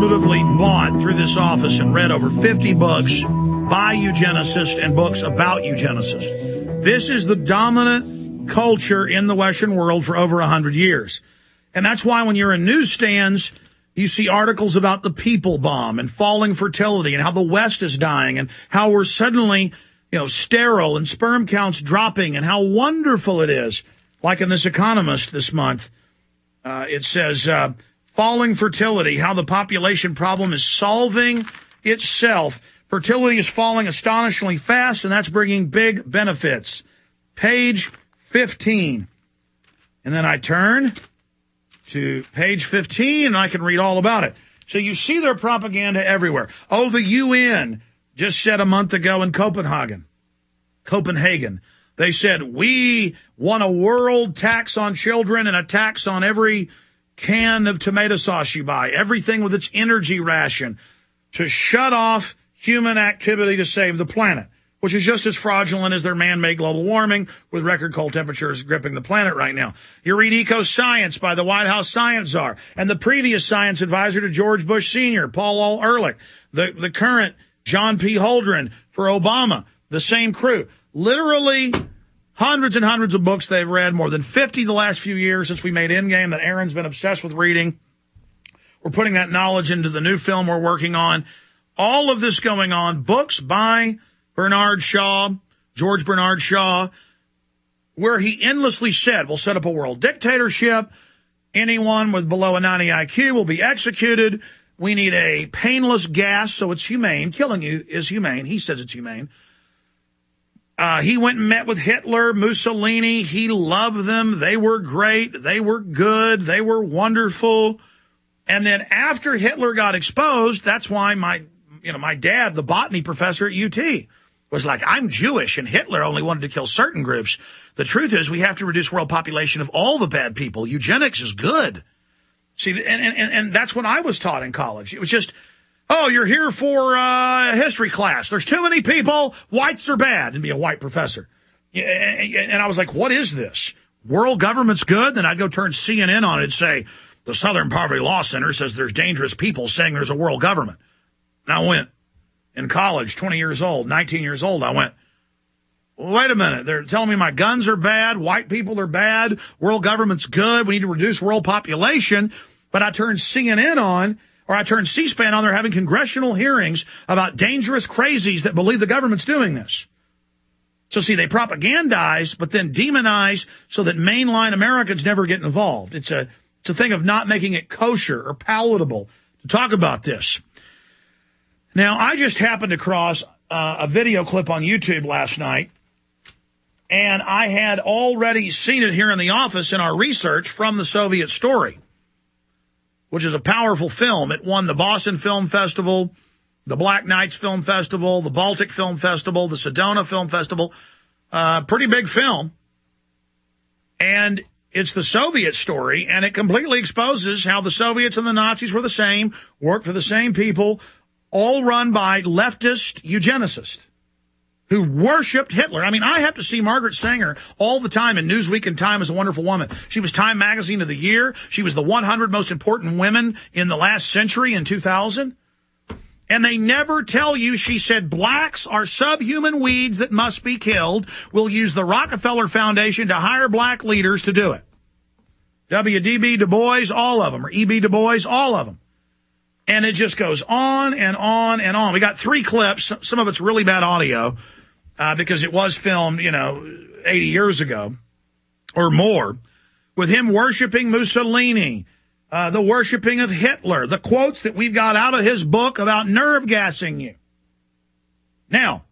cumulatively bought through this office and read over 50 books by eugenicists and books about eugenicists. This is the dominant culture in the Western world for over 100 years. And that's why when you're in newsstands, you see articles about the people bomb and falling fertility and how the West is dying and how we're suddenly, sterile and sperm counts dropping and how wonderful it is. Like in this Economist this month, it says, falling fertility, how the population problem is solving itself. Fertility is falling astonishingly fast, and that's bringing big benefits. Page 15. And then I turn to page 15, and I can read all about it. So you see their propaganda everywhere. Oh, the UN just said a month ago in Copenhagen, they said, we want a world tax on children and a tax on every can of tomato sauce you buy, everything with its energy ration, to shut off human activity to save the planet, which is just as fraudulent as their man-made global warming with record cold temperatures gripping the planet right now. You read Eco Science by the White House science czar and the previous science advisor to George Bush Sr., Paul L. Ehrlich, the current John P. Holdren for Obama, the same crew. Literally hundreds and hundreds of books they've read, more than 50 the last few years since we made Endgame that Aaron's been obsessed with reading. We're putting that knowledge into the new film we're working on. All of this going on, books by George Bernard Shaw, where he endlessly said, we'll set up a world dictatorship. Anyone with below a 90 IQ will be executed. We need a painless gas, so it's humane. Killing you is humane. He says it's humane. He went and met with Hitler, Mussolini. He loved them. They were great. They were good. They were wonderful. And then after Hitler got exposed, that's why my dad, the botany professor at UT, was like, I'm Jewish, and Hitler only wanted to kill certain groups. The truth is we have to reduce world population of all the bad people. Eugenics is good. See, and that's what I was taught in college. It was just, oh, you're here for history class. There's too many people. Whites are bad, and be a white professor. And I was like, what is this? World government's good? Then I'd go turn CNN on it and say, the Southern Poverty Law Center says there's dangerous people saying there's a world government. And I went, in college, 20 years old, 19 years old, I went, wait a minute, they're telling me my guns are bad, white people are bad, world government's good, we need to reduce world population, but I turned CNN on, or I turned C-SPAN on, they're having congressional hearings about dangerous crazies that believe the government's doing this. So see, they propagandize, but then demonize so that mainline Americans never get involved. It's a thing of not making it kosher or palatable to talk about this. Now, I just happened across a video clip on YouTube last night, and I had already seen it here in the office in our research from the Soviet Story, which is a powerful film. It won the Boston Film Festival, the Black Nights Film Festival, the Baltic Film Festival, the Sedona Film Festival. Pretty big film. And it's the Soviet story, and it completely exposes how the Soviets and the Nazis were the same, worked for the same people, all run by leftist eugenicists who worshipped Hitler. I mean, I have to see Margaret Sanger all the time in Newsweek and Time as a Wonderful Woman. She was Time Magazine of the Year. She was the 100 most important women in the last century in 2000. And they never tell you she said blacks are subhuman weeds that must be killed. We'll use the Rockefeller Foundation to hire black leaders to do it. W.D.B. Du Bois, all of them, or E.B. Du Bois, all of them. And it just goes on and on and on. We got 3 clips. Some of it's really bad audio because it was filmed, 80 years ago or more, with him worshiping Mussolini, the worshiping of Hitler, the quotes that we've got out of his book about nerve gassing you. Now,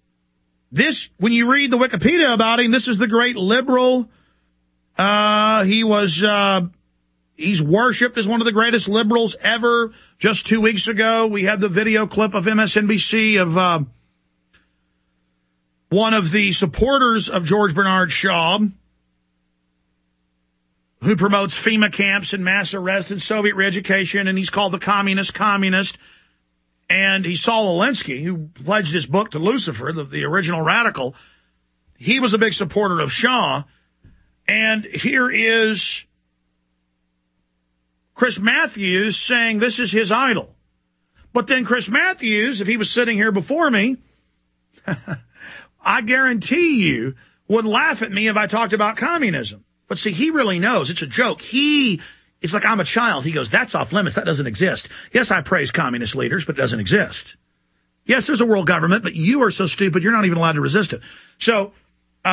this, when you read the Wikipedia about him, this is the great liberal. He's worshipped as one of the greatest liberals ever. Just 2 weeks ago, we had the video clip of MSNBC of one of the supporters of George Bernard Shaw, who promotes FEMA camps and mass arrests and Soviet re-education, and he's called the communist. And he's Saul Alinsky, who pledged his book to Lucifer, the original radical. He was a big supporter of Shaw. And here is Chris Matthews saying this is his idol. But then Chris Matthews, if he was sitting here before me, I guarantee you would laugh at me if I talked about communism. But see, he really knows. It's a joke. It's like I'm a child. He goes, that's off limits. That doesn't exist. Yes, I praise communist leaders, but it doesn't exist. Yes, there's a world government, but you are so stupid, you're not even allowed to resist it. So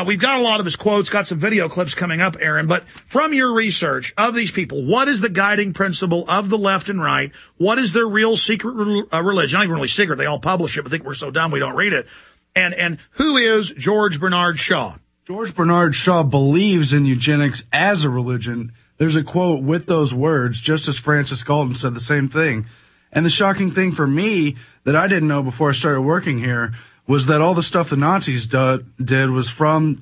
we've got a lot of his quotes, got some video clips coming up, Aaron. But from your research of these people, what is the guiding principle of the left and right? What is their real secret religion? Not even really secret. They all publish it, but think we're so dumb we don't read it. And who is George Bernard Shaw? George Bernard Shaw believes in eugenics as a religion. There's a quote with those words, just as Francis Galton said the same thing. And the shocking thing for me that I didn't know before I started working here was that all the stuff the Nazis did was from,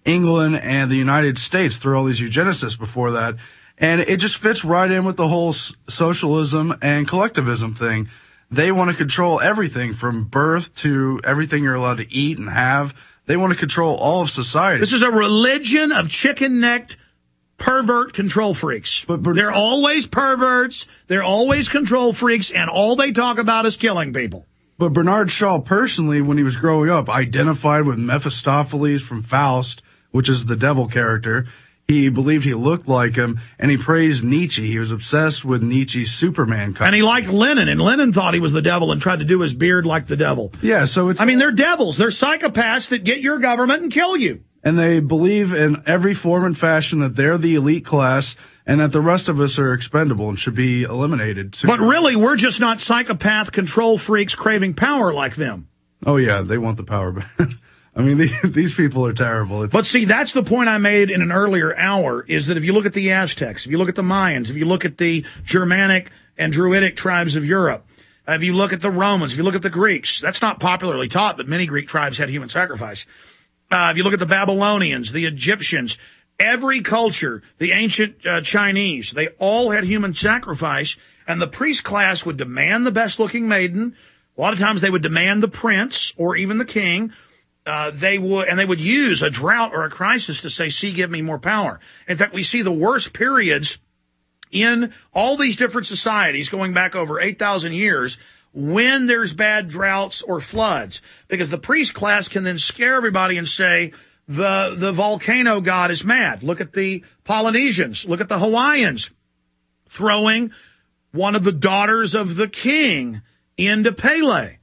England and the United States through all these eugenicists before that. And it just fits right in with the whole socialism and collectivism thing. They want to control everything from birth to everything you're allowed to eat and have. They want to control all of society. This is a religion of chicken-necked pervert control freaks. But they're always perverts, they're always control freaks, and all they talk about is killing people. But Bernard Shaw personally, when he was growing up, identified with Mephistopheles from Faust, which is the devil character. He believed he looked like him, and he praised Nietzsche. He was obsessed with Nietzsche's Superman comic. And he liked Lenin, and Lenin thought he was the devil and tried to do his beard like the devil. Yeah, so they're devils. They're psychopaths that get your government and kill you. And they believe in every form and fashion that they're the elite class and that the rest of us are expendable and should be eliminated. But really, we're just not psychopath control freaks craving power like them. Oh, yeah, they want the power back. I mean, these people are terrible. But see, that's the point I made in an earlier hour, is that if you look at the Aztecs, if you look at the Mayans, if you look at the Germanic and Druidic tribes of Europe, if you look at the Romans, if you look at the Greeks, that's not popularly taught, but many Greek tribes had human sacrifice. If you look at the Babylonians, the Egyptians, every culture, the ancient Chinese, they all had human sacrifice, and the priest class would demand the best-looking maiden. A lot of times they would demand the prince or even the king. They would use a drought or a crisis to say, see, give me more power. In fact, we see the worst periods in all these different societies going back over 8,000 years when there's bad droughts or floods, because the priest class can then scare everybody and say the volcano god is mad. Look at the Polynesians. Look at the Hawaiians throwing one of the daughters of the king into Pele.